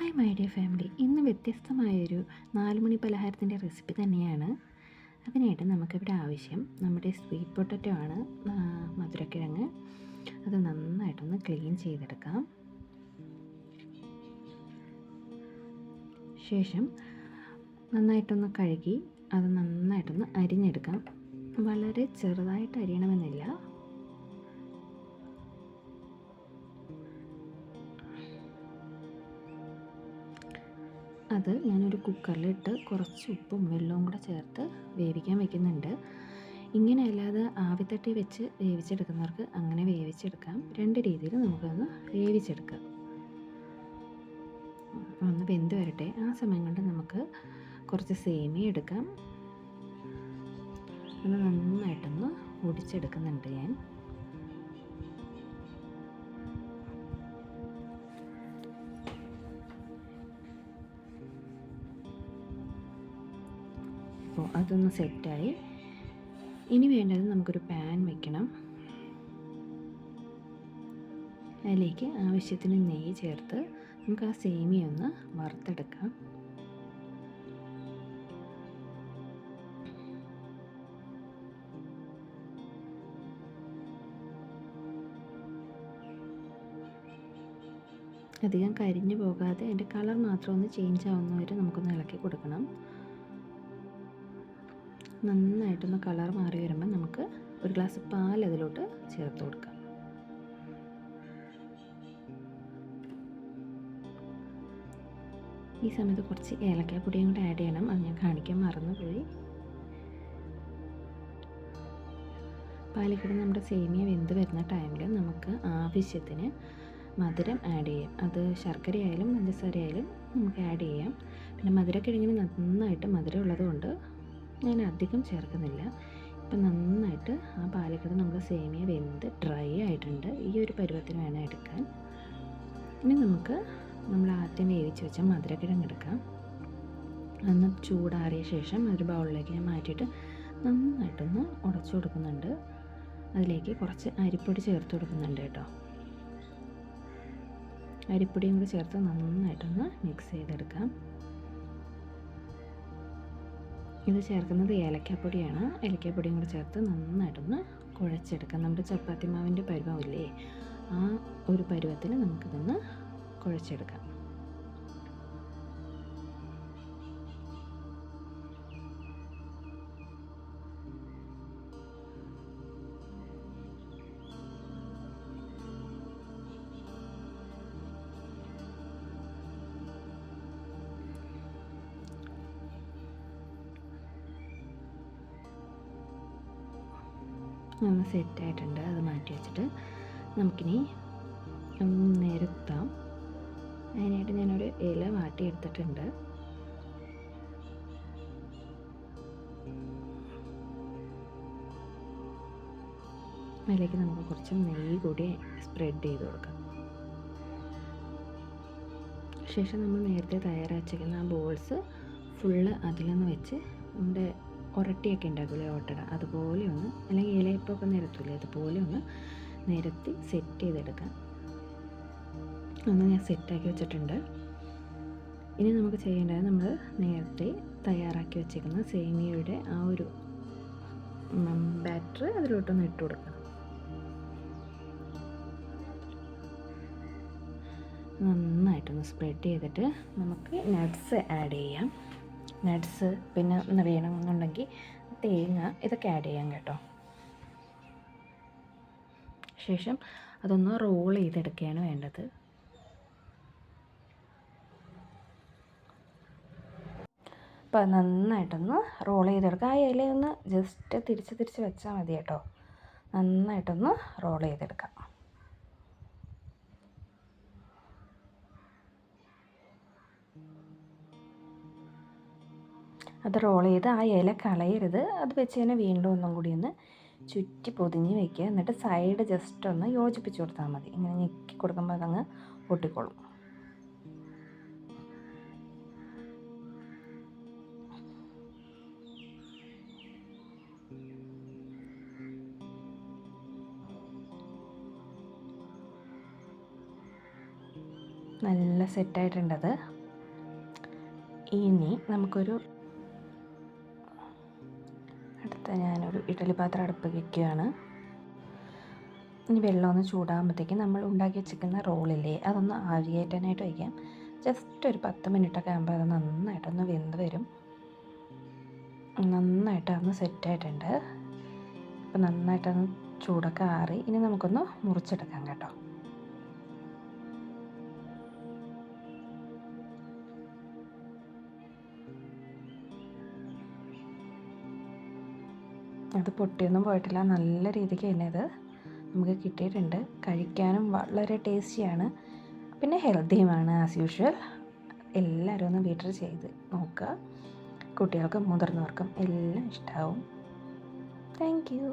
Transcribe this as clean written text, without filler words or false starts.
Hi my dear family, ഇന്ന് വ്യത്യസ്തമായൊരു 4 മണി പലഹാരത്തിൻ്റെ recipe തന്നെയാണ്. അതിനായിട്ട് നമുക്കിവിടെ ആവശ്യം നമ്മുടെ സ്വീറ്റ് പൊട്ടറ്റോ ആണ്. മധുരക്കിഴങ്ങ് അത് നന്നായിട്ടൊന്ന് ക്ലീൻ ചെയ്തെടുക്കാം. ശേഷം നന്നായിട്ടൊന്ന് കഴുകി അത് നന്നായിട്ടൊന്ന് അരിഞ്ഞെടുക്കാം. വളരെ ചെറുതായിട്ട് അരിയണമെന്നില്ല. അത് ഞാനൊരു കുക്കറിലിട്ട് കുറച്ച് ഉപ്പും വെള്ളവും കൂടെ ചേർത്ത് വേവിക്കാൻ വയ്ക്കുന്നുണ്ട്. ഇങ്ങനെ അല്ലാതെ ആവിത്തട്ടി വെച്ച് വേവിച്ചെടുക്കുന്നവർക്ക് അങ്ങനെ വേവിച്ചെടുക്കാം. 2 രീതിയിൽ നമുക്കൊന്ന് വേവിച്ചെടുക്കാം. ഒന്ന് വെന്ത് വരട്ടെ. ആ സമയം കൊണ്ട് നമുക്ക് കുറച്ച് സേമിയ എടുക്കാം. അത് നന്നായിട്ടൊന്ന് പൊടിച്ചെടുക്കുന്നുണ്ട് ഞാൻ. അപ്പോൾ അതൊന്ന് സെറ്റായി. ഇനി വേണ്ടത് നമുക്കൊരു പാൻ വയ്ക്കണം. അതിലേക്ക് ആവശ്യത്തിന് നെയ്യ് ചേർത്ത് നമുക്ക് ആ സേമിയ ഒന്ന് വറുത്തെടുക്കാം. അധികം കരിഞ്ഞു പോകാതെ അതിൻ്റെ കളർ മാത്രം ഒന്ന് ചേഞ്ച് ആവുന്നവരെ നമുക്കൊന്ന് ഇളക്കി കൊടുക്കണം. നന്നായിട്ടൊന്ന് കളർ മാറി വരുമ്പോൾ നമുക്ക് ഒരു ഗ്ലാസ് പാൽ അതിലോട്ട് ചേർത്ത് കൊടുക്കാം. ഈ സമയത്ത് കുറച്ച് ഏലക്കാപ്പൊടിയും കൂടെ ആഡ് ചെയ്യണം. അത് ഞാൻ കാണിക്കാൻ മറന്നുപോയി. പാലിക്കൂടെ നമ്മുടെ സേമിയ വെന്ത് വരുന്ന ടൈമിൽ നമുക്ക് ആവശ്യത്തിന് മധുരം ആഡ് ചെയ്യാം. അത് ശർക്കരയായാലും പഞ്ചസാരയായാലും നമുക്ക് ആഡ് ചെയ്യാം. പിന്നെ മധുരക്കിഴങ്ങിന് നന്നായിട്ട് മധുരം ഉള്ളതുകൊണ്ട് ഞാൻ അധികം ചേർക്കുന്നില്ല. ഇപ്പം നന്നായിട്ട് ആ പാലക്കട നമ്മുടെ സേമിയ വെന്ത് ഡ്രൈ ആയിട്ടുണ്ട്. ഈ ഒരു പരുവത്തിന് വേണം എടുക്കാൻ. ഇനി നമുക്ക് നമ്മൾ ആദ്യം വേവിച്ച് വെച്ച മധുരക്കിഴങ്ങ് എടുക്കാം. അന്ന് ചൂടാറിയ ശേഷം ഒരു ബൗളിലേക്ക് ഞാൻ മാറ്റിയിട്ട് നന്നായിട്ടൊന്ന് ഉടച്ചു കൊടുക്കുന്നുണ്ട്. അതിലേക്ക് കുറച്ച് അരിപ്പൊടി ചേർത്ത് കൊടുക്കുന്നുണ്ട് കേട്ടോ. അരിപ്പൊടിയും കൂടി ചേർത്ത് നന്നായിട്ടൊന്ന് മിക്സ് ചെയ്തെടുക്കാം. ഇത് ചേർക്കുന്നത് ഏലക്കാപ്പൊടിയാണ്. ഏലക്കാപ്പൊടിയും കൂടി ചേർത്ത് നന്നായിട്ടൊന്ന് കുഴച്ചെടുക്കാം. നമ്മുടെ ചപ്പാത്തി മാവിൻ്റെ പരുവമില്ലേ, ആ ഒരു പരുവത്തിൽ നമുക്കിതൊന്ന് കുഴച്ചെടുക്കാം. സെറ്റായിട്ടുണ്ട്. അത് മാറ്റി വെച്ചിട്ട് നമുക്കിനി നിരത്താം. അതിനായിട്ട് ഞാനൊരു ഇല വാട്ടിയെടുത്തിട്ടുണ്ട്. അതിലേക്ക് നമുക്ക് കുറച്ച് നെയ്യ് കൂടി സ്പ്രെഡ് ചെയ്ത് കൊടുക്കാം. ശേഷം നമ്മൾ നേരത്തെ തയ്യാറാക്കിയിരിക്കുന്ന ആ ബോൾസ് ഫുള്ള് അതിലൊന്ന് വെച്ച് നമ്മുടെ ഉരട്ടിയൊക്കെ ഉണ്ടാക്കില്ലേ, ഓട്ടട, അതുപോലെ ഒന്ന്, അല്ലെങ്കിൽ ഇലയപ്പൊക്കെ നിരത്തില്ലേ, അതുപോലെ ഒന്ന് നിരത്തി സെറ്റ് ചെയ്തെടുക്കാം. ഒന്ന് ഞാൻ സെറ്റാക്കി വെച്ചിട്ടുണ്ട്. ഇനി നമുക്ക് ചെയ്യേണ്ടത് നമ്മൾ നേരത്തെ തയ്യാറാക്കി വെച്ചിരിക്കുന്ന സേമിയയുടെ ആ ഒരു ബാറ്റർ അതിലോട്ടൊന്ന് ഇട്ട് കൊടുക്കണം. നന്നായിട്ടൊന്ന് സ്പ്രെഡ് ചെയ്തിട്ട് നമുക്ക് നട്ട്സ് ആഡ് ചെയ്യാം. നട്ട്സ് പിന്നെ വേണമെന്നുണ്ടെങ്കിൽ തേങ്ങ, ഇതൊക്കെ ആഡ് ചെയ്യാം കേട്ടോ. ശേഷം അതൊന്ന് റോൾ ചെയ്തെടുക്കുകയാണ് വേണ്ടത്. അപ്പോൾ നന്നായിട്ടൊന്ന് റോൾ ചെയ്തെടുക്കുക. ആ ഇലയൊന്ന് ജസ്റ്റ് തിരിച്ച് വെച്ചാൽ മതി കേട്ടോ. നന്നായിട്ടൊന്ന് റോൾ ചെയ്തെടുക്കാം. അത് റോൾ ചെയ്ത് ആ ഇല കളയരുത്. അത് വെച്ച് തന്നെ വീണ്ടും ഒന്നും കൂടി ഒന്ന് ചുറ്റി പൊതിഞ്ഞ് വയ്ക്കുക. എന്നിട്ട് സൈഡ് ജസ്റ്റ് ഒന്ന് യോജിപ്പിച്ച് കൊടുത്താൽ മതി. ഇങ്ങനെ ഞെക്കി കൊടുക്കുമ്പോൾ അതങ്ങ് പൊട്ടിക്കോളും. നല്ല സെറ്റായിട്ടുണ്ടത്. ഇനി നമുക്കൊരു ഞാനൊരു ഇഡ്ഡലി പാത്രം അടുപ്പ് വയ്ക്കുകയാണ്. ഇനി വെള്ളം ഒന്ന് ചൂടാകുമ്പോഴത്തേക്കും നമ്മൾ ഉണ്ടാക്കി വെച്ചിരിക്കുന്ന റോളില്ലേ അതൊന്ന് ആവിയേറ്റാനായിട്ട് വയ്ക്കാം. ജസ്റ്റ് ഒരു 10 മിനിറ്റൊക്കെ ആകുമ്പോൾ അത് നന്നായിട്ടൊന്ന് വെന്ത് വരും. നന്നായിട്ട് അതൊന്ന് സെറ്റായിട്ടുണ്ട്. അപ്പോൾ നന്നായിട്ടൊന്ന് ചൂടൊക്കെ ആറി ഇനി നമുക്കൊന്ന് മുറിച്ചെടുക്കാം കേട്ടോ. അത് പൊട്ടിയൊന്നും പോയിട്ടില്ല, നല്ല രീതിക്ക് തന്നെ ഇത് നമുക്ക് കിട്ടിയിട്ടുണ്ട്. കഴിക്കാനും വളരെ ടേസ്റ്റിയാണ്, പിന്നെ ഹെൽത്തിയുമാണ് ആസ് യൂഷ്വൽ. എല്ലാവരും ഒന്ന് വീട്ടിൽ ചെയ്ത് നോക്കുക. കുട്ടികൾക്കും മുതിർന്നവർക്കും എല്ലാം ഇഷ്ടമാവും. Thank you.